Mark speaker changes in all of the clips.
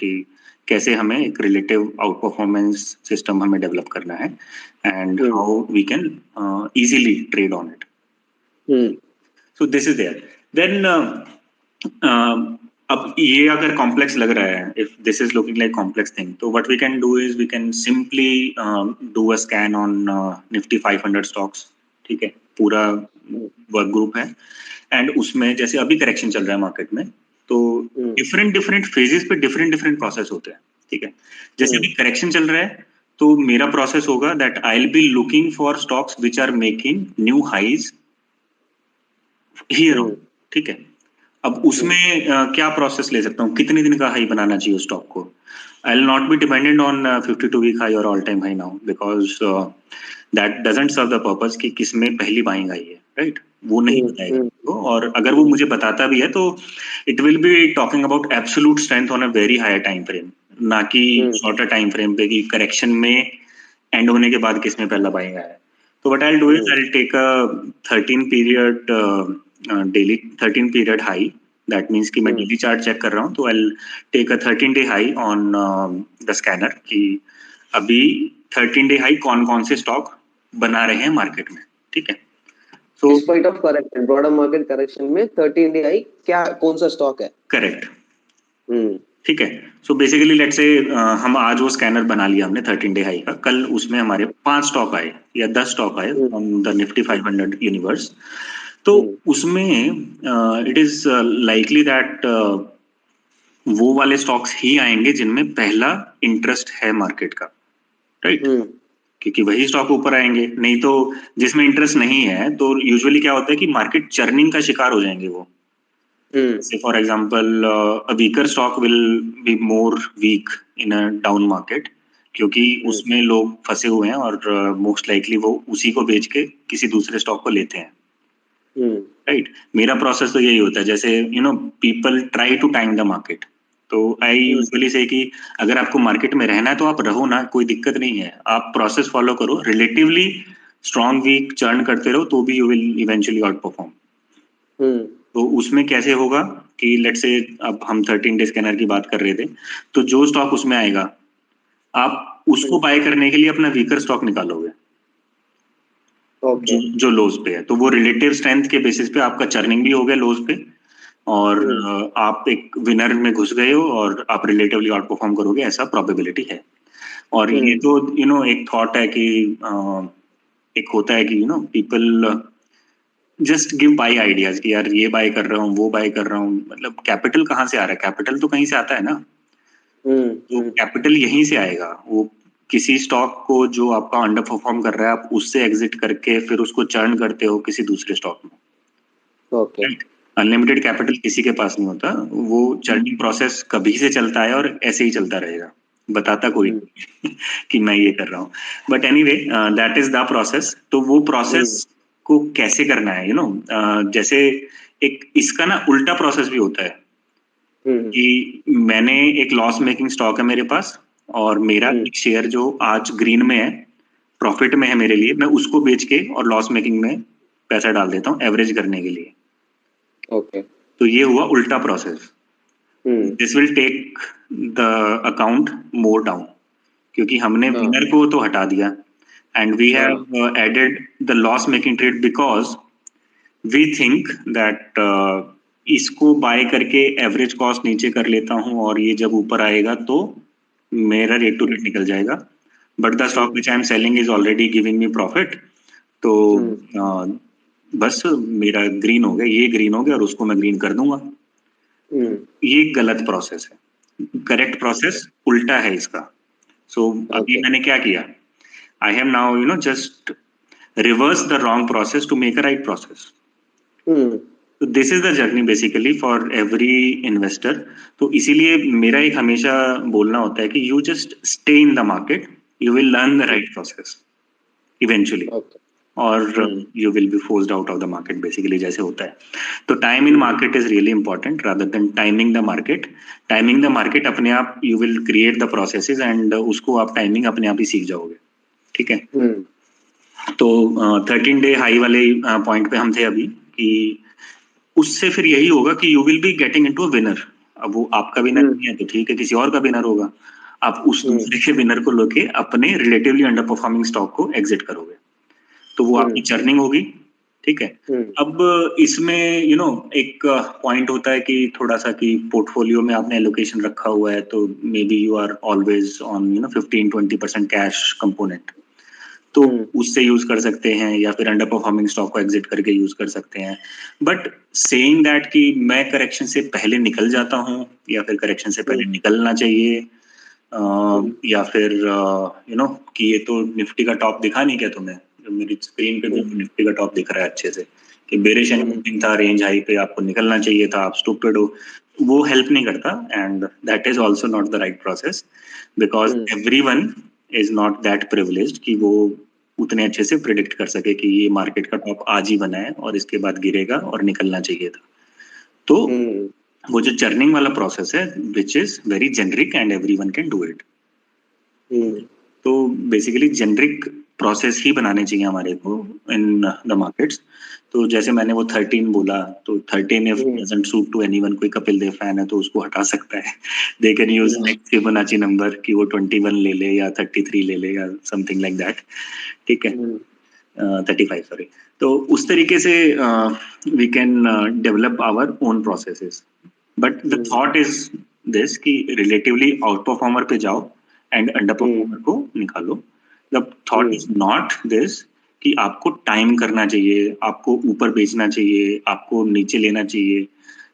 Speaker 1: कि कैसे हमें एक रिलेटिव आउट परफॉर्मेंस सिस्टम हमें डेवलप करना है and how we can easily trade on it. So this is there. Then अब ये अगर कॉम्प्लेक्स लग रहा है, if this is looking like complex thing, तो what we can do is we can simply do a scan on Nifty 500 stocks. ठीक है, पूरा वर्क ग्रुप है एंड उसमें जैसे अभी करेक्शन चल रहा है मार्केट में, तो डिफरेंट फेजेस पे डिफरेंट प्रोसेस होते हैं. ठीक है, जैसे अभी करेक्शन चल रहा है तो मेरा प्रोसेस होगा that I will be looking for stocks which are making new highs here. ठीक है, अब उसमें क्या प्रोसेस ले सकता हूँ, कितने दिन का हाई बनाना चाहिए उस स्टॉक को. I will not be dependent on 52 week high और all time high now, because that doesn't serve the purpose कि किसमें पहली बाइंग आई है, राइट? वो नहीं बताएगा तो, और अगर वो मुझे बताता भी है तो it will be talking about absolute strength on a very higher time frame, ना कि शॉर्टर टाइम फ्रेम पे कि करेक्शन में एंड होने के बाद किसमें पहला बाइंग आया है. तो what I will do is I will take a 13 period daily 13 period high. That means कि मैं डेली चार्ट चेक कर रहा हूँ, तो I will take a 13 day high on the scanner कि अभी 13 डे हाई कौन कौन से स्टॉक बना रहे हैं मार्केट में. ठीक है,
Speaker 2: so इस point of correction, broader market correction में 13 डे हाई क्या कौन सा स्टॉक है.
Speaker 1: करेक्ट. ठीक है, सो बेसिकली लेट्स से हम आज वो स्कैनर बना लिया हमने 13 डे हाई का, कल उसमें हमारे 5 स्टॉक आए या 10 स्टॉक आए ऑन द निफ्टी 500 यूनिवर्स. तो उसमें इट इज लाइकली दैट वो वाले स्टॉक्स ही आएंगे जिनमें पहला इंटरेस्ट है मार्केट का, राइट? क्योंकि वही स्टॉक ऊपर आएंगे, नहीं तो जिसमें इंटरेस्ट नहीं है तो यूजुअली क्या होता है कि मार्केट चर्निंग का शिकार हो जाएंगे वो. Say for example, a weaker stock will be more weak in a down market, क्योंकि उसमें लोग फंसे हुए हैं और मोस्ट लाइकली वो उसी को बेच के किसी दूसरे स्टॉक को लेते हैं, राइट? मेरा प्रोसेस तो यही होता है, जैसे you know people try to time the market, तो आई यूजुअली से कि अगर आपको मार्केट में रहना है तो आप रहो ना, कोई दिक्कत नहीं है, आप प्रोसेस फॉलो करो, रिलेटिवली स्ट्रॉन्ग वीक चर्न करते रहो तो भी you will eventually out perform. तो उसमें कैसे होगा कि लेट्स से अब हम 13 डे स्कैनर की बात कर रहे थे, तो जो स्टॉक उसमें आएगा आप उसको बाय करने के लिए अपना वीकर स्टॉक निकालोगे, जो लोज पे है, तो वो रिलेटिव स्ट्रेंथ के बेसिस पे आपका चर्निंग भी हो गया लोज पे और आप एक विनर में घुस गए हो और आप रिलेटिवली आउट परफॉर्म करोगे, ऐसा प्रोबेबिलिटी है. और ये तो यू नो एक थॉट है कि एक होता है कि you know people just give buy ideas कि यार ये बाय कर रहा हूँ, वो बाय कर रहा हूँ, मतलब कैपिटल कहाँ से आ रहा है? कैपिटल तो कहीं से आता है ना. तो कैपिटल यहीं से आएगा, वो किसी स्टॉक को जो आपका अंडर परफॉर्म कर रहा है आप उससे एग्जिट करके फिर उसको चर्न करते हो किसी दूसरे स्टॉक में. राइट? अनलिमिटेड कैपिटल किसी के पास नहीं होता, वो चर्निंग प्रोसेस कभी से चलता है और ऐसे ही चलता रहेगा, बताता कोई नहीं कि मैं ये कर रहा हूँ. But anyway that is the process. तो वो प्रोसेस को कैसे करना है, यू नो जैसे एक इसका ना उल्टा प्रोसेस भी होता है कि मैंने एक लॉस मेकिंग स्टॉक है मेरे पास और मेरा एक शेयर जो आज ग्रीन में है, प्रॉफिट में है मेरे लिए, मैं उसको बेच के और लॉस मेकिंग में पैसा डाल देता हूँ एवरेज करने के लिए. तो ये हुआ उल्टा process. This will take the account more down, क्योंकि हमने विनर को तो हटा दिया and we have added the loss making trade because we think that इसको बाय करके एवरेज कॉस्ट नीचे कर लेता हूँ और ये जब ऊपर आएगा तो मेरा रेट टू रेट निकल जाएगा, but the stock which I am selling is already giving me profit. तो बस मेरा ग्रीन हो गया, ये ग्रीन हो गया और उसको मैं ग्रीन कर दूंगा. ये गलत प्रोसेस है. करेक्ट प्रोसेस उल्टा है इसका. सो अभी मैंने क्या किया, I have now, you know, just reversed the wrong process to make a right process. So this is the journey basically for every investor. तो इसीलिए मेरा एक हमेशा बोलना होता है कि you just stay in the market, you will learn the right process eventually. और you will be forced out of the market basically, जैसे होता है. तो time in market is really important rather than timing the market. Timing the market अपने आप you will create the processes and उसको आप timing अपने आप ही सीख जाओगे. ठीक है. तो 13 डे हाई वाले पॉइंट पे हम थे अभी कि उससे फिर यही होगा कि you will be getting into a winner. अब वो आपका विनर नहीं है तो ठीक है, किसी और का विनर होगा, आप उस दूसरे के विनर को लेके अपने रिलेटिवली अंडर परफॉर्मिंग स्टॉक को एग्जिट करोगे, तो वो आपकी चर्निंग होगी, ठीक है। अब इसमें एक पॉइंट होता है कि थोड़ा सा कि पोर्टफोलियो में आपने एलोकेशन रखा हुआ है तो maybe you are always on 15-20% cash component, तो उससे यूज कर सकते हैं, या फिर अंडर परफॉर्मिंग स्टॉक को एग्जिट करके यूज कर सकते हैं। बट सेइंग दैट कि मैं करेक्शन से पहले निकल जाता हूँ, या फिर करेक्शन से पहले निकलना चाहिए, या फिर कि ये तो निफ्टी का टॉप दिखा नहीं क्या तुम्हें, मेरी स्क्रीन पे भी निफ्टी का टॉप दिख रहा है अच्छे से, कि बेरिश एंड था, रेंज हाई पे आपको निकलना चाहिए था, आप स्टूपिड हो, वो हेल्प नहीं करता, and that is also not the right process, because everyone is not that privileged कि वो उतने अच्छे से प्रिडिक्ट कर सके कि ये मार्केट का टॉप आज ही बना है और इसके बाद गिरेगा और निकलना चाहिए था। तो वो जो चर्निंग वाला प्रोसेस है which is very generic and everyone can do it, तो बेसिकली जेनरिक प्रोसेस ही बनाने चाहिए हमारे को इन द मार्केट्स। तो जैसे मैंने वो 13 बोला, तो 13 if doesn't suit to anyone, कोई कपिल देव फैन है तो उसको हटा सकता है, they can use next Fibonacci number कि वो 21 ले ले या 33 ले ले या समथिंग लाइक दैट, ठीक है, 35 सॉरी। तो उस तरीके से we can develop our own processes, but the thought is this कि रिलेटिवली आउट परफॉर्मर पे जाओ एंड अंडर परफॉर्मर को निकालो। The thought is not this कि आपको टाइम करना चाहिए, आपको ऊपर बेचना चाहिए, आपको नीचे लेना चाहिए।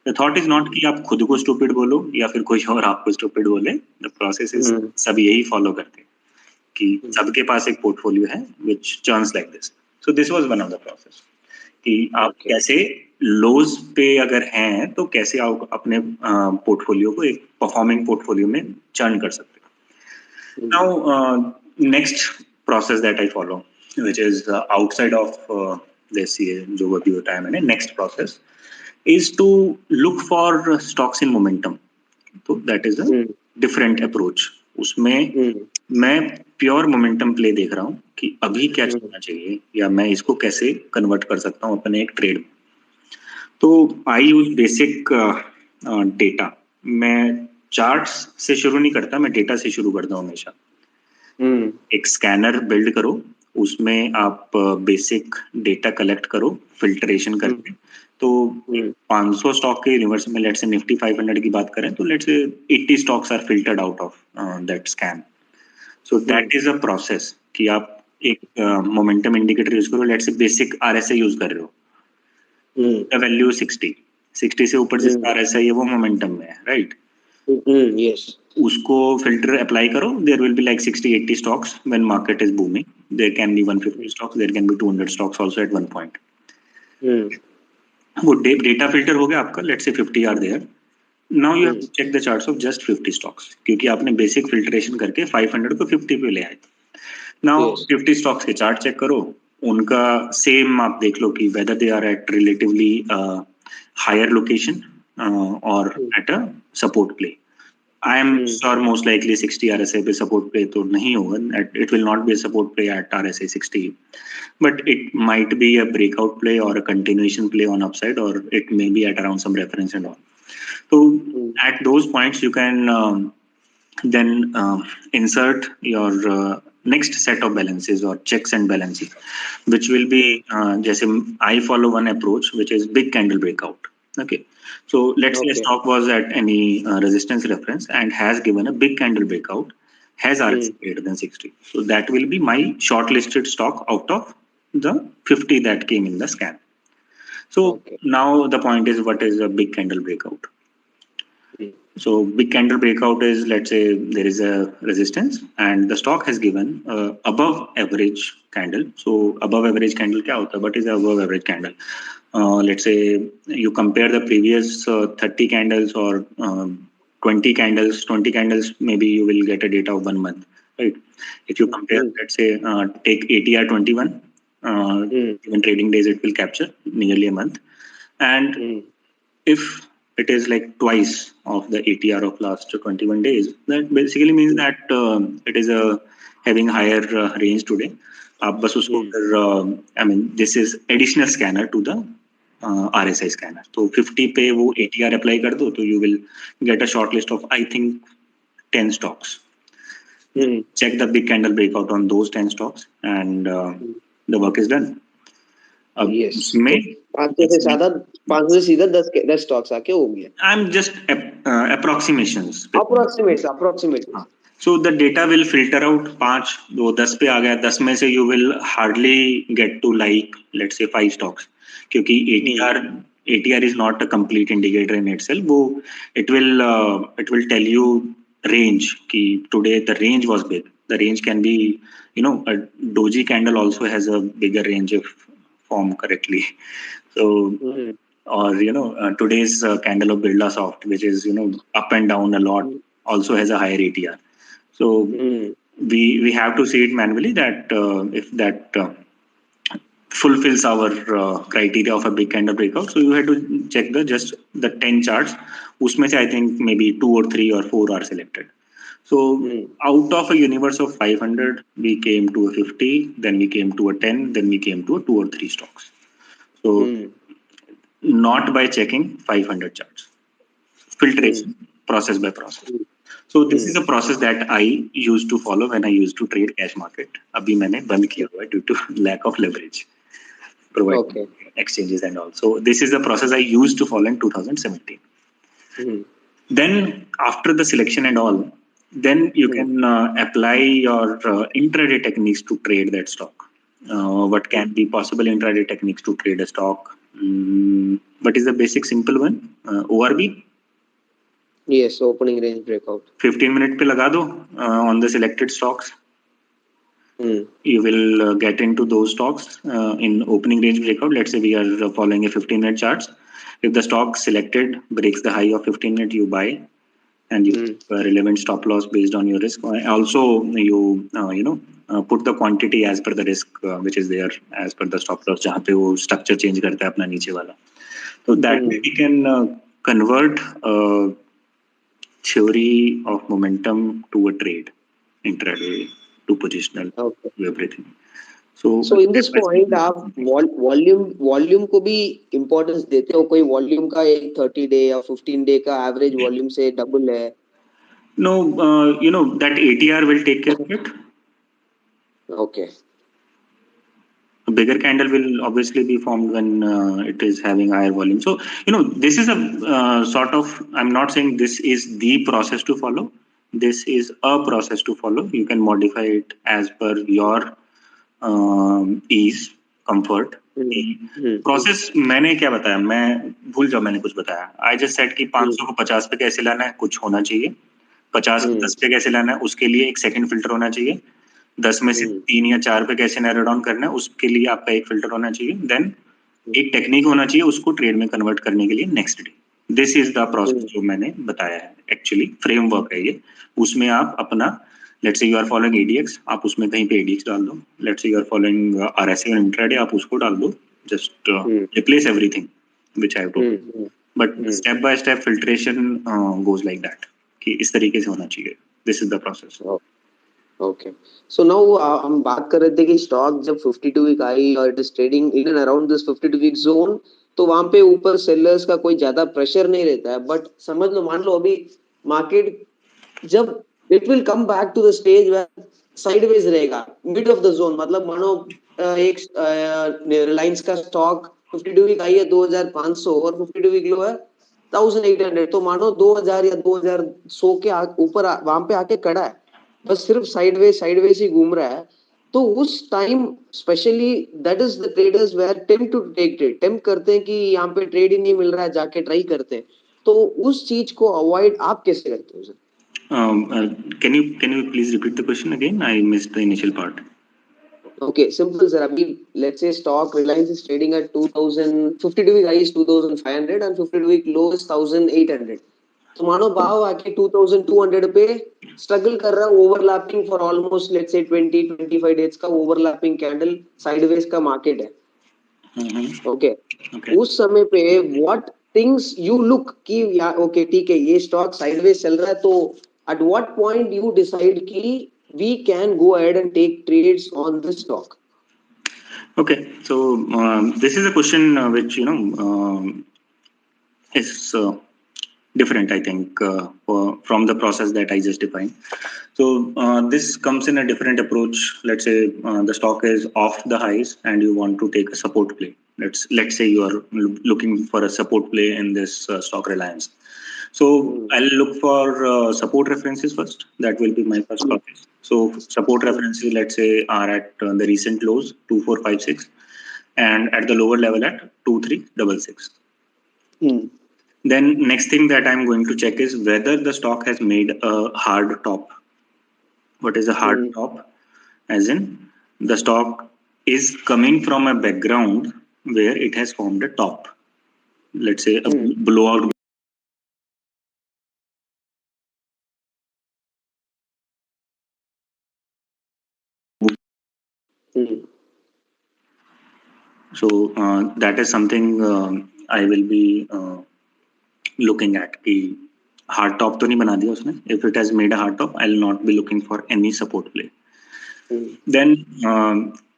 Speaker 1: द थॉट इज नॉट कि आप खुद को स्टूपिड बोलो या फिर कोई और आपको स्टूपिड बोले। द प्रोसेस इज सब यही फॉलो करते हैं कि सबके पास एक पोर्टफोलियो है which turns like this. So this was one of the process कि आप कैसे लोज पे अगर हैं तो कैसे आप अपने पोर्टफोलियो को एक परफॉर्मिंग पोर्टफोलियो में टर्न कर सकते हो। Now next process that I follow which is outside of this ये जो अभी बताया मैंने, next process is to look for stocks in momentum, तो that is a different approach। उसमें मैं प्योर मोमेंटम प्ले देख रहा हूँ कि अभी क्या चलना चाहिए या मैं इसको कैसे कन्वर्ट कर सकता हूँ अपने एक ट्रेड में। तो आई यूज बेसिक डेटा, मैं चार्ट्स से शुरू नहीं करता, मैं डेटा से शुरू करता हूँ हमेशा। एक स्कैनर बिल्ड करो, उसमें आप बेसिक डेटा कलेक्ट करो फिल्ट्रेशन करके। तो 500 स्टॉक के यूनिवर्स में लेट्स से निफ्टी 500 की बात करें तो let's say 80 stocks are filtered out of that scan. So that is a process कि आप एक मोमेंटम इंडिकेटर यूज करो, let's say basic RSI use कर रहे हो, वैल्यू 60 से ऊपर जिसका आरएसआई है वो मोमेंटम में है, राइट?
Speaker 2: यस,
Speaker 1: उसको फिल्टर अप्लाई करो, there will be like 60-80 stocks when market is booming, there can be 150 stocks, there can be 200 stocks also at one point. वो डेटा फिल्टर हो गया आपका, let's say 50 are there. Now you have to check the charts of just 50 stocks, क्योंकि आपने basic filtration करके 500 को 50 पे ले आए। नाउ 50 स्टॉक्स के चार्ट चेक करो, उनका सेम आप देख लो कि whether they are at relatively higher location और at a support play. I am sure most likely 60 RSI पे support play तो नहीं होगा, it will not be a support play at RSI 60, but it might be a breakout play or a continuation play on upside, or it may be at around some reference and all. So at those points you can then insert your next set of balances or checks and balances, which will be जैसे I follow one approach which is big candle breakout. Okay, so let's say a stock was at any resistance reference and has given a big candle breakout, has RSI greater than 60. So that will be my shortlisted stock out of the 50 that came in the scan. So now the point is, what is a big candle breakout? So big candle breakout is, let's say there is a resistance and the stock has given above average candle. So above average candle क्या होता है? What is above average candle? Let's say you compare the previous 30 candles or 20 candles, maybe you will get a data of 1 month, right? If you compare, let's say take ATR 21, even trading days it will capture nearly a month, and if it is like twice of the ATR of last 21 days, that basically means that it is having higher range today. आप बस उसको फिर I mean this is additional scanner to the RSI scanner. तो 50 पे वो ATR apply कर दो तो you will get a short list of I think 10 stocks. Check the big candle breakout on those 10 stocks and the work is done. अब उसमें
Speaker 2: 500 से ज्यादा 500 से सीधा 10 स्टॉक्स आके हो गया।
Speaker 1: I'm just approximations.
Speaker 2: Approximate.
Speaker 1: So the data will filter out 5, वो 10 पे आ गया, 10 में से you will hardly get to like let's say 5 stocks, क्योंकि ATR is not a complete indicator in itself. वो it will tell you range कि today the range was big. The range can be, you know, a doji candle also has a bigger range if formed correctly. So or you know today's candle of Birlasoft, which is you know up and down a lot, also has a higher ATR. So we have to see it manually that if that fulfills our criteria of a big candle breakout. So you have to check the 10 charts. Usme se I think maybe 2 or 3 or 4 are selected. So out of a universe of 500, we came to a 50, then we came to a 10, then we came to a 2 or 3 stocks. So not by checking 500 charts. Filtration, process by process. So this is a process that I used to follow when I used to trade cash market. अभी मैंने बंद किया हुआ है due to lack of leverage provided exchanges and all. So this is the process I used to follow in 2017. Then after the selection and all, then you can apply your intraday techniques to trade that stock. What can be possible intraday techniques to trade a stock? What is the basic simple one? ORB.
Speaker 2: Yes, opening range breakout.
Speaker 1: 15 minute पे लगा दो on the selected stocks. You will get into those stocks in opening range breakout. Let's say we are following a 15-minute charts. If the stock selected breaks the high of 15 minute, you buy, and you relevant stop loss based on your risk. Also, you put the quantity as per the risk which is there as per the stop loss. जहाँ पे वो structure change करता है अपना नीचे वाला. So that way we can convert theory of momentum to a trade, intraday to positional, to everything.
Speaker 2: So in this point आप volume को भी इम्पोर्टेंस देते हो? कोई वॉल्यूम का एक 30 डे या 15 डे का एवरेज वॉल्यूम से डबल है?
Speaker 1: No, you know that ATR will take care of it.
Speaker 2: Okay.
Speaker 1: A bigger candle will obviously be formed when it is having higher volume. So you know this is a sort of, I'm not saying this is the process to follow. This is a process to follow. You can modify it as per your ease, comfort. Process मैंने क्या बताया, मैं भूल जाऊं मैंने कुछ बताया. I just said कि 500 को 50 पे कैसे लाना है, कुछ होना चाहिए. 50 को 10 पे कैसे लाना है, उसके लिए एक सेकंड फिल्टर होना चाहिए. 10 में से 3 या 4 पे कैसे नैरो डाउन करना है, उसके लिए आपका एक फिल्टर होना चाहिए. देन एक टेक्निक होना चाहिए उसको ट्रेड में कन्वर्ट करने के लिए next day. This is the process जो मैंने बताया है. एक्चुअली फ्रेमवर्क है ये. उसमें आप अपना, let's say you are following ADX, आप उसमें कहीं पे ADX डाल दो. Let's say you are following RSI और इंट्राडे, आप उसको डाल दो. Just replace everything which I have told. But step by step filtration goes like that कि इस तरीके से होना चाहिए. This is the process.
Speaker 2: Okay. So now हम बात कर रहे थे कि स्टॉक जब 52 वीक आई और it is trading in and around this 52 week zone, तो वहां पे ऊपर सेलर्स का कोई ज्यादा प्रेशर नहीं रहता है. बट समझ लो, मान लो अभी मार्केट जब it will come back to the stage where sideways रहेगा मिड ऑफ द जोन, मतलब मानो एक रिलायंस का स्टॉक 52 वीक आई है 2500 और 52 वीक लो है 1800, तो मानो 2000 या 2100 के ऊपर वहां पे आके खड़ा है, बस सिर्फ साइडवेज ही घूम रहा है. तो उस time specially that is the traders where tempt to take trade, tempt करते हैं कि यहाँ पे ट्रेड ही नहीं मिल रहा है, जाके ट्राई करते हैं. तो उस चीज को अवॉइड आप कैसे करते हो sir?
Speaker 1: Can you please repeat the question again? I missed the initial part.
Speaker 2: Okay, simple sir. Abhi, let's say stock Reliance is trading at 2000, 52 week high is 2500 and 52 week low is 1800. तो मानो भाव आके 2200 पे struggle कर रहा है, overlapping for almost let's say 20-25 days का overlapping candle sideways का मार्केट है. ओके. उस समय पे व्हाट थिंग्स यू लुक कि ओके ठीक है ये स्टॉक साइडवेज चल रहा है, तो at what point you decide कि we can go ahead and take trades on this stock?
Speaker 1: Okay, so this is a question which is different, I think, from the process that I just defined. So this comes in a different approach. Let's say the stock is off the highs and you want to take a support play. Let's say you are looking for a support play in this stock Reliance. So I'll look for support references first. That will be my first process. So support references, let's say, are at the recent lows 2456 and at the lower level at 2366. Then next thing that I'm going to check is whether the stock has made a hard top. What is a hard top? As in the stock is coming from a background where it has formed a top. Let's say a blowout. So that is something I will be looking at. कि hard top तो नहीं बना दिया उसने. If it has made a hard top, I'll not be looking for any support play. Then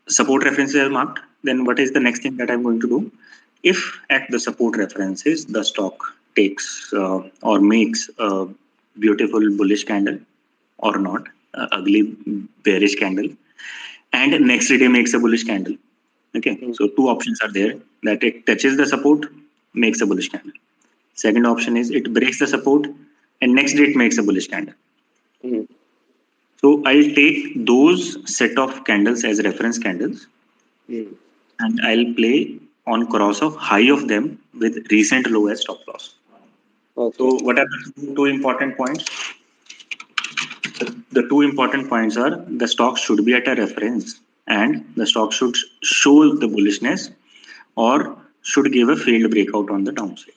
Speaker 1: support references are marked. Then what is the next thing that I'm going to do? If at the support references the stock takes or makes a beautiful bullish candle or not, ugly bearish candle, and next day makes a bullish candle. Okay, so two options are there: that it touches the support, makes a bullish candle. Second option is it breaks the support and next day it makes a bullish candle. So I'll take those set of candles as reference candles and I'll play on cross of high of them with recent low as stop loss. So what are the two important points? The two important points are the stock should be at a reference and the stock should show the bullishness or should give a failed breakout on the downside.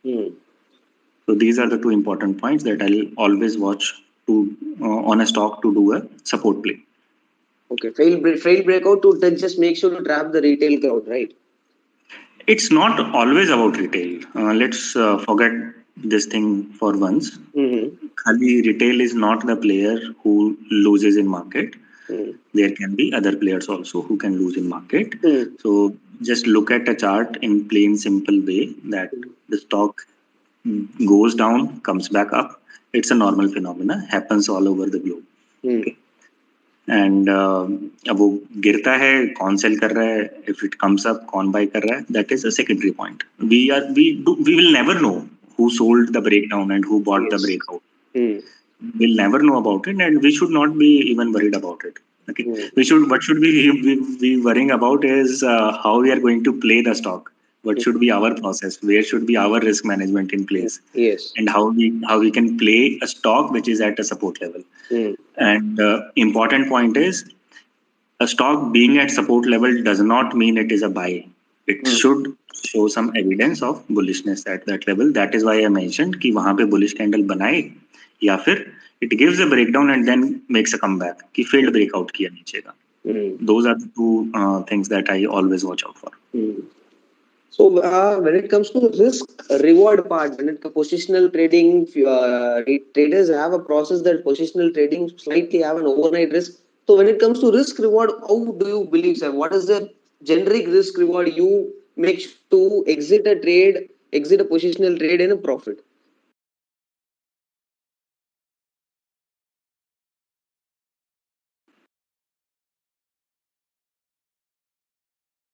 Speaker 1: So these are the two important points that I'll always watch to on a stock to do a support play.
Speaker 2: Okay, failed breakout to just make sure to trap the retail crowd, right?
Speaker 1: It's not always about retail. Let's forget this thing for once. Khali retail is not the player who loses in market. There can be other players also who can lose in market. So just look at a chart in plain simple way that the stock goes down, comes back up. It's a normal phenomena, happens all over the globe. Okay. And अब वो गिरता है, कौन cell कर रहा है, if it comes up, कौन buy कर रहा है, that is a secondary point. We will never know who sold the breakdown and who bought the breakout. We'll never know about it, and we should not be even worried about it. Okay, what should we be worrying about is how we are going to play the stock. What should be our process? Where should be our risk management in place?
Speaker 2: Yes.
Speaker 1: And how we can play a stock which is at a support level. And important point is a stock being at support level does not mean it is a buy. It should show some evidence of bullishness at that level. That is why I mentioned कि वहाँ पे bullish candle बनाए या फिर it gives a breakdown and then makes a comeback कि failed breakout किया नीचे का. Those are the two things that I always watch out for.
Speaker 2: So when it comes to risk reward part, when it comes to positional trading, traders have a process that positional trading slightly have an overnight risk. So when it comes to risk reward, how do you believe, sir? What is the generic risk reward you make to exit a positional trade in a profit?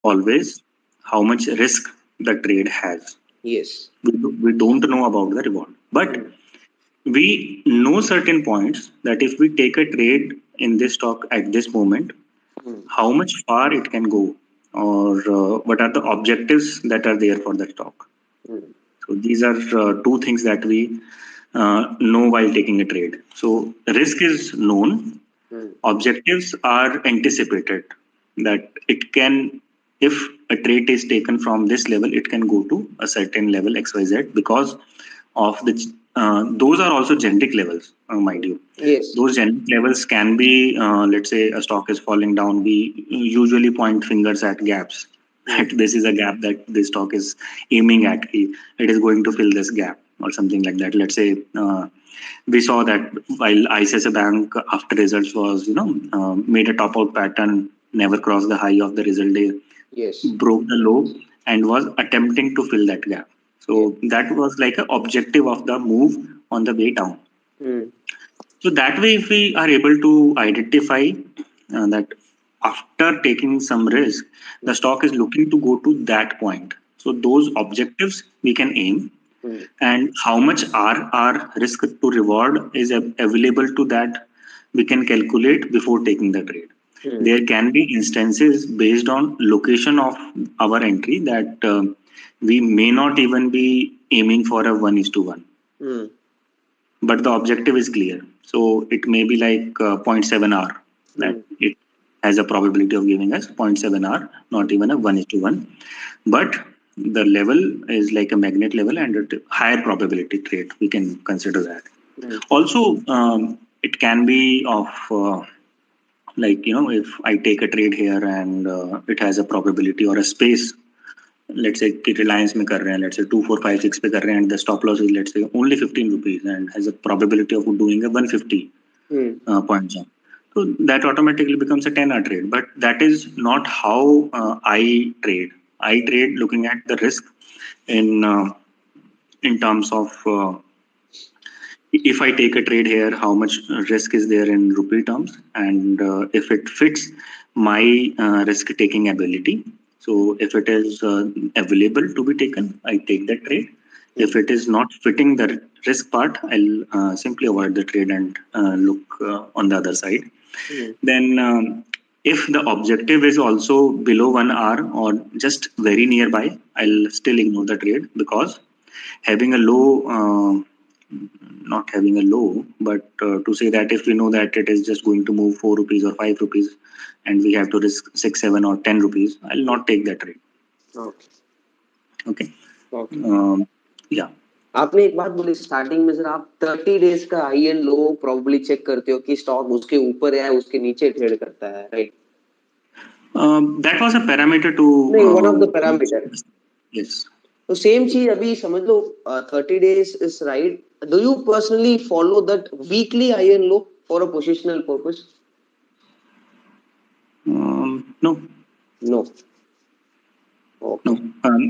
Speaker 1: Always how much risk the trade has.
Speaker 2: Yes.
Speaker 1: We don't know about the reward, but we know certain points that if we take a trade in this stock at this moment, how much far it can go, or what are the objectives that are there for the stock. So these are two things that we know while taking a trade. So risk is known, objectives are anticipated, that it can, if a trade is taken from this level, it can go to a certain level XYZ because of the those are also generic levels, mind you.
Speaker 2: Yes.
Speaker 1: Those generic levels can be, let's say a stock is falling down, we usually point fingers at gaps. That this is a gap that this stock is aiming at. It is going to fill this gap or something like that. Let's say we saw that while ICICI Bank after results was, made a top out pattern, never crossed the high of the result day.
Speaker 2: Yes.
Speaker 1: broke the low and was attempting to fill that gap. So that was like an objective of the move on the way down. So that way, if we are able to identify that after taking some risk, the stock is looking to go to that point. So those objectives we can aim, and how much our risk to reward is available to that, we can calculate before taking the trade. There can be instances based on location of our entry that we may not even be aiming for a 1:1, but the objective is clear. So it may be like 0.7 hour that it has a probability of giving us 0.7 hour, not even a 1:1. But the level is like a magnet level and a higher probability trade. We can consider that. Also, it can be of like, if I take a trade here and it has a probability or a space. Let's say कि Reliance में कर रहे हैं, let's say 2, 4, 5, 6 पे कर रहे हैं, and the stop loss is let's say only 15 rupees and has a probability of doing a 150 point jump. So that automatically becomes a 10-hour trade. But that is not how I trade. I trade looking at the risk in terms of if I take a trade here, how much risk is there in rupee terms, and if it fits my risk-taking ability. So if it is available to be taken, I take that trade. If it is not fitting the risk part, I'll simply avoid the trade and look on the other side. Then if the objective is also below 1 hour or just very nearby, I'll still ignore the trade, because having a low, not having a low, but to say that if we know that it is just going to move 4 rupees or 5 rupees, and we have to risk 6, 7 or 10 rupees, I'll not take that trade. Okay. Yeah.
Speaker 2: आपने एक बात बोली starting में sir, आप 30 days का high and low probably check करते हो कि स्टॉक उसके ऊपर है उसके नीचे ट्रेड करता है, right?
Speaker 1: That was a parameter to
Speaker 2: one of the parameter.
Speaker 1: Yes.
Speaker 2: तो सेम चीज अभी समझ लो 30 days is right. Do you personally follow that weekly high and low for a positional purpose?
Speaker 1: No.
Speaker 2: No.
Speaker 1: No.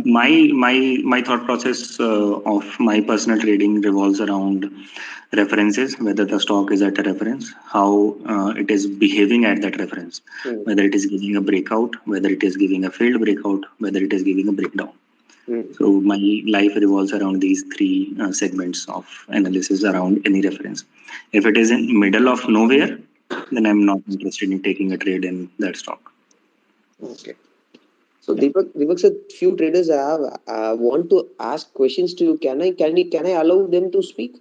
Speaker 1: My thought process of my personal trading revolves around references, whether the stock is at a reference, how it is behaving at that reference, whether it is giving a breakout, whether it is giving a failed breakout, whether it is giving a breakdown. So my life revolves around these three segments of analysis around any reference. If it is in middle of nowhere, then I'm not interested in taking a trade in that stock.
Speaker 2: Okay. So Deepak sir, few traders want to ask questions to you. Can I allow them to speak?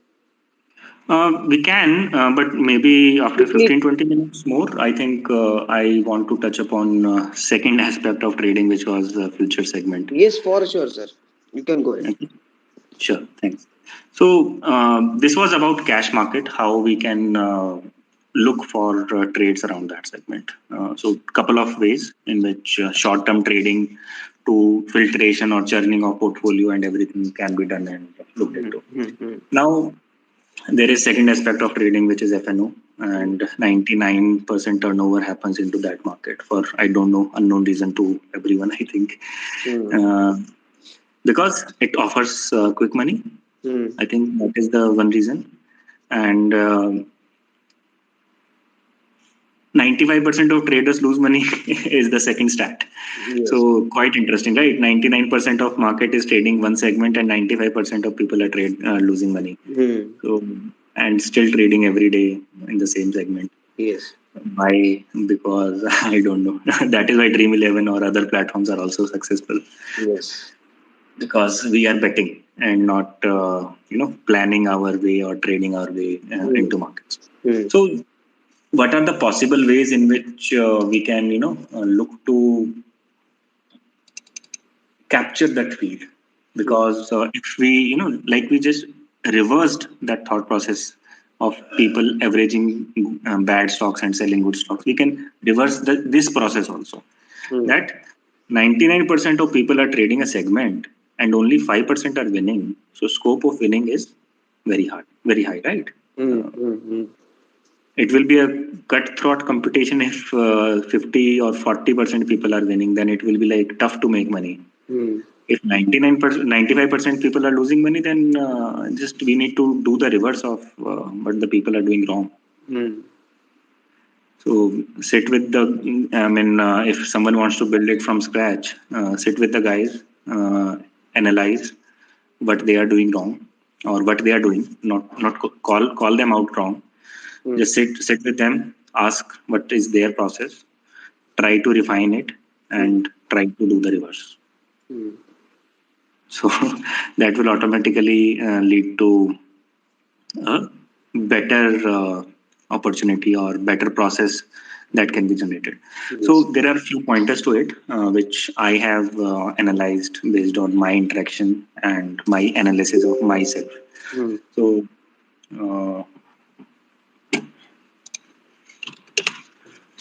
Speaker 1: We can, but maybe after 15-20 minutes more. I think I want to touch upon second aspect of trading, which was the future segment.
Speaker 2: Yes, for sure, sir. You can go ahead.
Speaker 1: Okay. Sure, thanks. So this was about cash market, how we can look for trades around that segment. So couple of ways in which short-term trading to filtration or churning of portfolio and everything can be done and looked into. Now, there is second aspect of trading, which is F&O, and 99% turnover happens into that market for, I don't know, unknown reason to everyone, I think. Because it offers quick money. I think that is the one reason. And 95% of traders lose money is the second stat. Yes. So quite interesting, right? 99% of market is trading one segment and 95% of people are losing money. So, and still trading every day in the same segment.
Speaker 2: Yes.
Speaker 1: Why? Because I don't know. That is why Dream11 or other platforms are also successful.
Speaker 2: Yes.
Speaker 1: Because we are betting and not planning our way or trading our way into markets. So what are the possible ways in which we can look to capture that feed? Because if we like we just reversed that thought process of people averaging bad stocks and selling good stocks, we can reverse this process also. That 99% of people are trading a segment and only 5% are winning. So scope of winning is very high, right? It will be a cutthroat competition if 50 or 40% people are winning, then it will be like tough to make money. If 99%, 95% people are losing money, then just we need to do the reverse of what the people are doing wrong. So sit with the, if someone wants to build it from scratch, sit with the guys, analyze what they are doing wrong or what they are doing, not call them out wrong. Just sit with them, ask what is their process, try to refine it, and try to do the reverse. So that will automatically lead to a better opportunity or better process that can be generated. So there are a few pointers to it, which I have analyzed based on my interaction and my analysis of myself.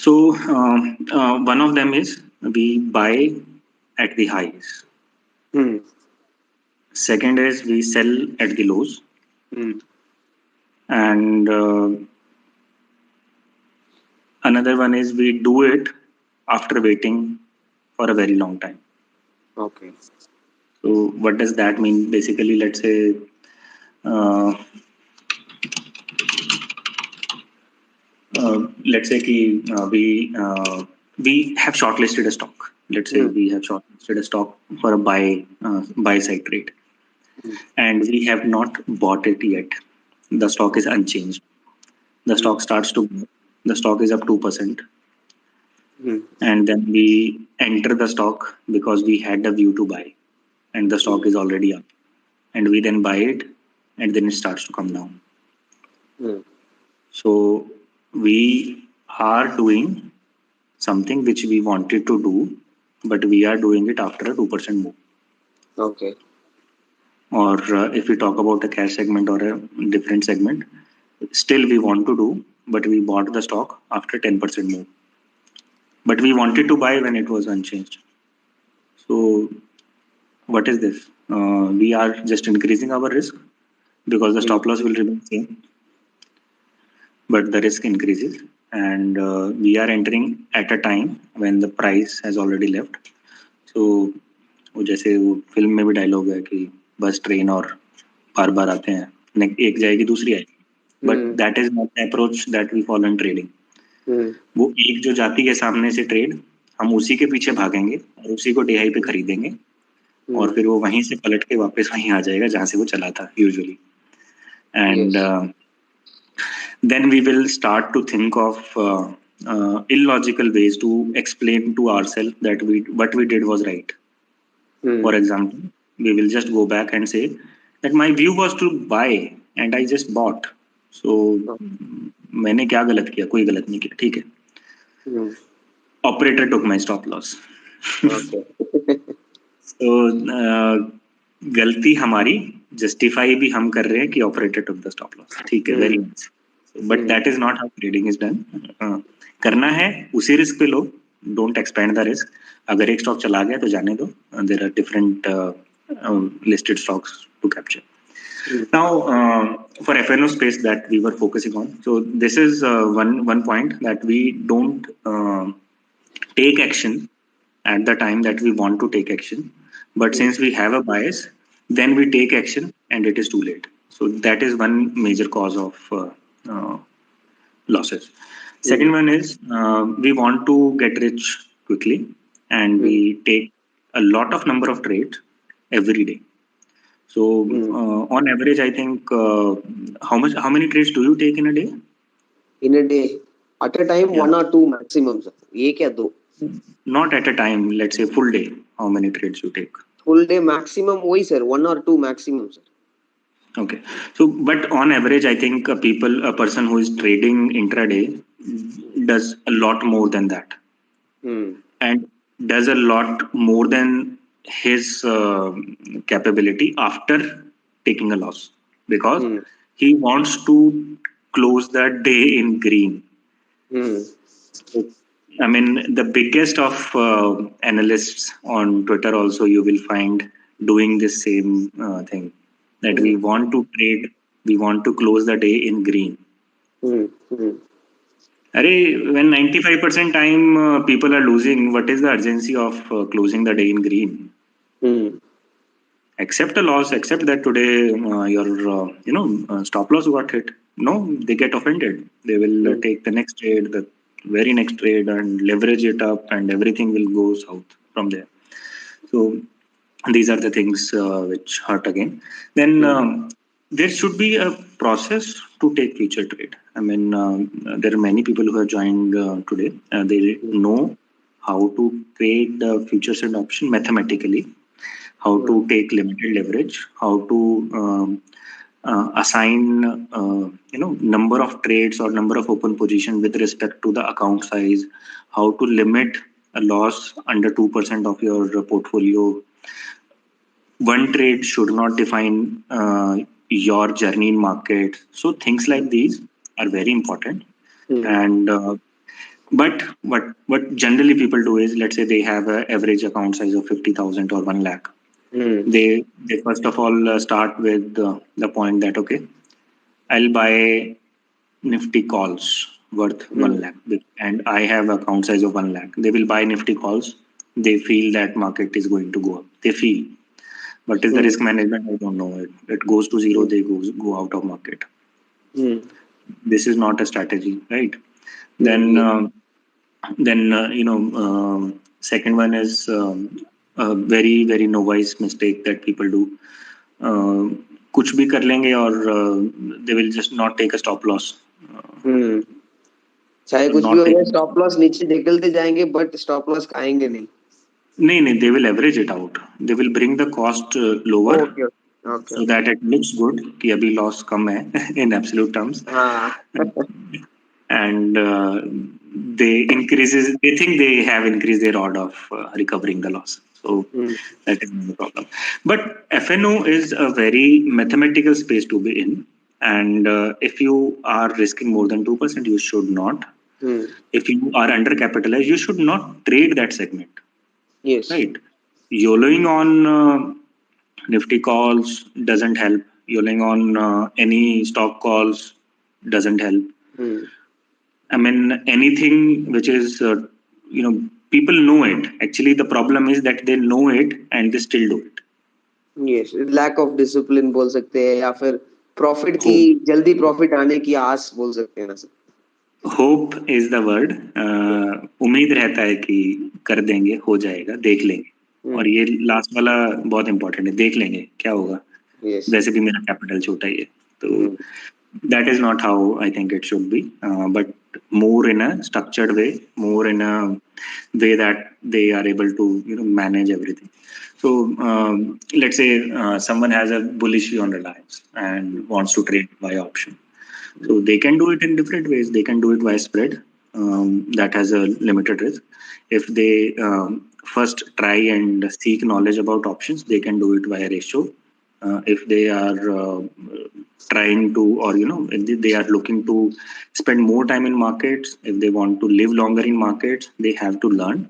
Speaker 1: So one of them is we buy at the highs. Second is we sell at the lows. And another one is we do it after waiting for a very long time.
Speaker 2: Okay.
Speaker 1: So what does that mean? Basically, let's say we have shortlisted a stock. Let's say we have shortlisted a stock for a buy side trade, and we have not bought it yet. The stock is unchanged. The stock the stock is up 2%. And then we enter the stock because we had a view to buy, and the stock is already up. And we then buy it, and then it starts to come down. So we are doing something which we wanted to do, but we are doing it after a 2% move.
Speaker 2: Okay.
Speaker 1: Or if we talk about a cash segment or a different segment, still we want to do, but we bought the stock after 10% move. But we wanted to buy when it was unchanged. So what is this? We are just increasing our risk because the stop loss will remain same, but the risk increases, and we are entering at a time when the price has already left. So वो जैसे वो film में भी dialogue है कि bus train और बार बार आते हैं, एक जाएगी दूसरी आएगी, but that is not the approach that we follow in trading. वो एक जो जाती है सामने से ट्रेड, हम उसी के पीछे भागेंगे और उसी को डीआई पे खरीदेंगे, और फिर वो वहीं से पलट के वापस वहीं आ जाएगा जहां से वो चला था usually. And then we will start to think of illogical ways to explain to ourselves that what we did was right. For example, we will just go back and say that my view was to buy and I just bought. So मैंने क्या गलत किया? कोई गलत नहीं किया, ठीक है. Operator took my stop loss. So गलती हमारी, जस्टिफाई भी हम कर रहे हैं कि operator took the stop loss, ठीक है, very nice. But that is not how trading is done. करना है उसी रिस्क पे लो, डोंट एक्सपेंड द रिस्क. अगर एक स्टॉक चला गया तो जाने दो. There are different listed stocks to capture. Now for FNO space that we were focusing on, so this is one point, that we don't take action at the time that we want to take action, but since we have a bias, then we take action and it is too late. So that is one major cause of losses. Second one is we want to get rich quickly, and we take a lot of number of trades every day. So on average, I think how many trades do you take in a day?
Speaker 2: In a day, at a time, 1 or 2 maximum, sir. एक या दो.
Speaker 1: Not at a time. Let's say full day. How many trades you take?
Speaker 2: Full day maximum, वही sir, 1 or 2 maximum, sir.
Speaker 1: Okay. So, but on average, I think a person who is trading intraday does a lot more than that, and does a lot more than his capability after taking a loss, because he wants to close that day in green. I mean, the biggest of analysts on Twitter also you will find doing this same thing, that we want to trade, we want to close the day in green. when 95% time people are losing, what is the urgency of closing the day in green? Accept a loss, accept that today your stop loss got hit. No, they get offended. They will take the next trade, the very next trade, and leverage it up, and everything will go south from there. So these are the things which hurt again. Then there should be a process to take future trade. I mean, there are many people who have joined today. They know how to trade futures and option mathematically, how to take limited leverage, how to assign number of trades or number of open position with respect to the account size, how to limit a loss under 2% of your portfolio. One trade should not define your journey in market. So things like these are very important. And but what generally people do is, let's say they have an average account size of 50,000 or 1 lakh. They first of all start with the point that, okay, I'll buy Nifty calls worth 1 lakh, and I have account size of 1 lakh. They will buy Nifty calls. They feel that market is going to go up. They feel. What is the risk management? I don't know. It goes to zero, they go out of market. This is not a strategy, right? Then second one is a very very novice mistake that people do. कुछ भी कर लेंगे और they will just not take a stop loss.
Speaker 2: चाहे कुछ भी हो जाए, स्टॉप लॉस नीचे निकलते जाएंगे, बट स्टॉप लॉस खाएंगे नहीं.
Speaker 1: नहीं, they will average it out. They will bring the cost lower.
Speaker 2: Okay.
Speaker 1: So that it looks good कि अभी loss कम है in absolute terms. And they think they have increased their odds of recovering the loss. So that is the problem. But FNO is a very mathematical space to be in. And if you are risking more than 2%, you should not. If you are undercapitalized, you should not trade that segment.
Speaker 2: Yes.
Speaker 1: Right. YOLOing on Nifty calls doesn't help. YOLOing on any stock calls doesn't help. I mean, anything which is, people know it. Actually, the problem is that they know it and they still do it.
Speaker 2: Yes, lack of discipline बोल सकते हैं, या फिर profit की जल्दी profit आने की आस बोल सकते हैं ना sir.
Speaker 1: Hope is the word. उम्मीद रहता है कि कर देंगे, हो जाएगा, देख लेंगे. और ये लास्ट वाला बहुत इंपॉर्टेंट है, देख लेंगे क्या होगा. वैसे भी मेरा कैपिटल छोटा ही है. तो that is not how I think it should be, but more in a structured way, more in a way that they are able to manage everything. So let's say someone has a bullish view on Reliance and wants to trade by option. So they can do it in different ways. They can do it via spread, that has a limited risk. If they first try and seek knowledge about options, they can do it via ratio. If they are trying to, or if they are looking to spend more time in markets, if they want to live longer in markets, they have to learn.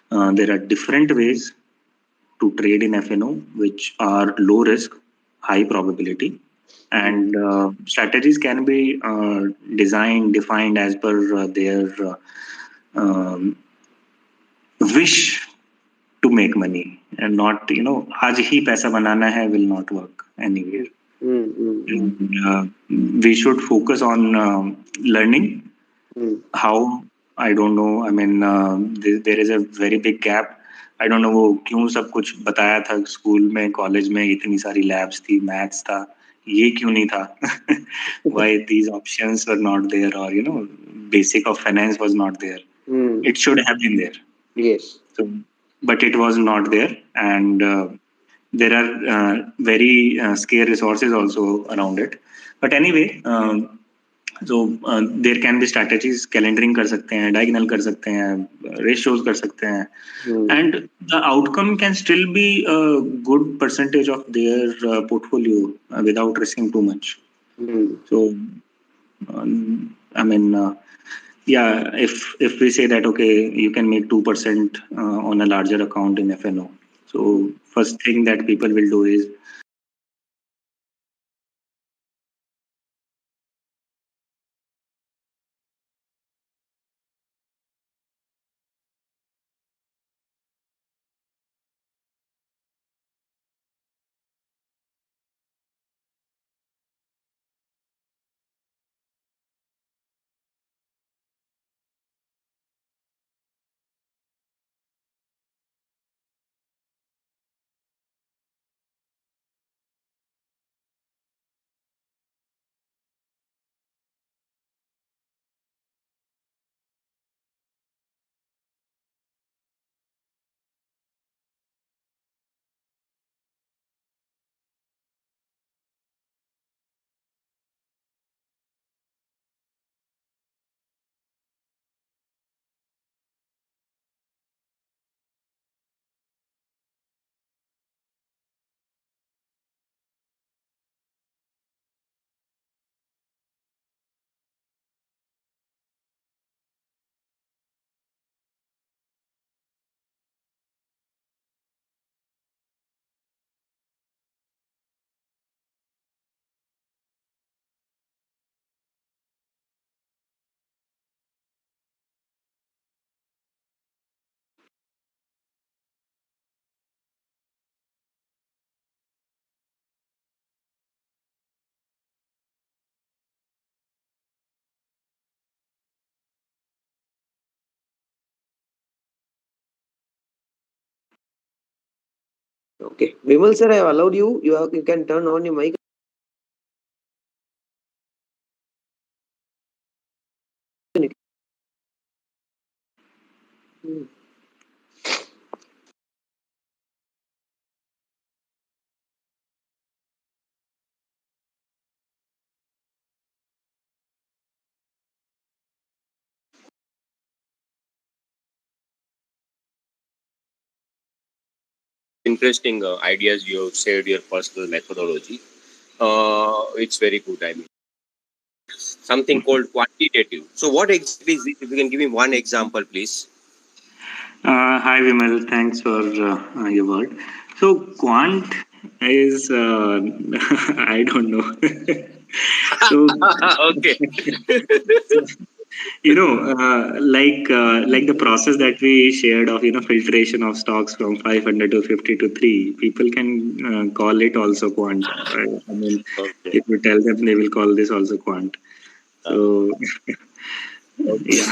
Speaker 1: There are different ways to trade in FNO, which are low risk, high probability, and strategies can be defined as per their wish to make money, and not आज ही पैसा बनाना है will not work anywhere. We should focus on learning how. I don't know, I mean, there is a very big gap. I don't know वो क्यों सब कुछ बताया था school में, कॉलेज में इतनी सारी लैब्स थी, मैथ्स था, ये क्यों नहीं था. Why these options were not there, or basic of finance was not there. It should have been there.
Speaker 2: Yes.
Speaker 1: So, but it was not there, and there are very scarce resources also around it. But anyway, so there can be strategies. Calendaring कर सकते हैं, diagonal कर सकते हैं, ratios कर सकते हैं, and the outcome can still be a good percentage of their portfolio without risking too much. So I mean, yeah, if we say that, okay, you can make 2% on a larger account in FNO. So first thing that people will do is
Speaker 2: Okay. Vimal sir, I have allowed you. You can turn on your mic. Hmm.
Speaker 3: Interesting ideas you have shared your personal methodology. It's very good. I mean, something called quantitative. So, what exactly is it? If you can give me one example, please.
Speaker 1: Hi Vimal, thanks for your word. So quant is I don't know. so,
Speaker 3: Okay.
Speaker 1: so like the process that we shared of filtration of stocks from 500 to 50 to 3, people can call it also quant. I mean,
Speaker 3: Okay.
Speaker 1: if you tell them, they will call this also quant.
Speaker 3: Uh,
Speaker 1: So
Speaker 3: okay.
Speaker 1: yeah.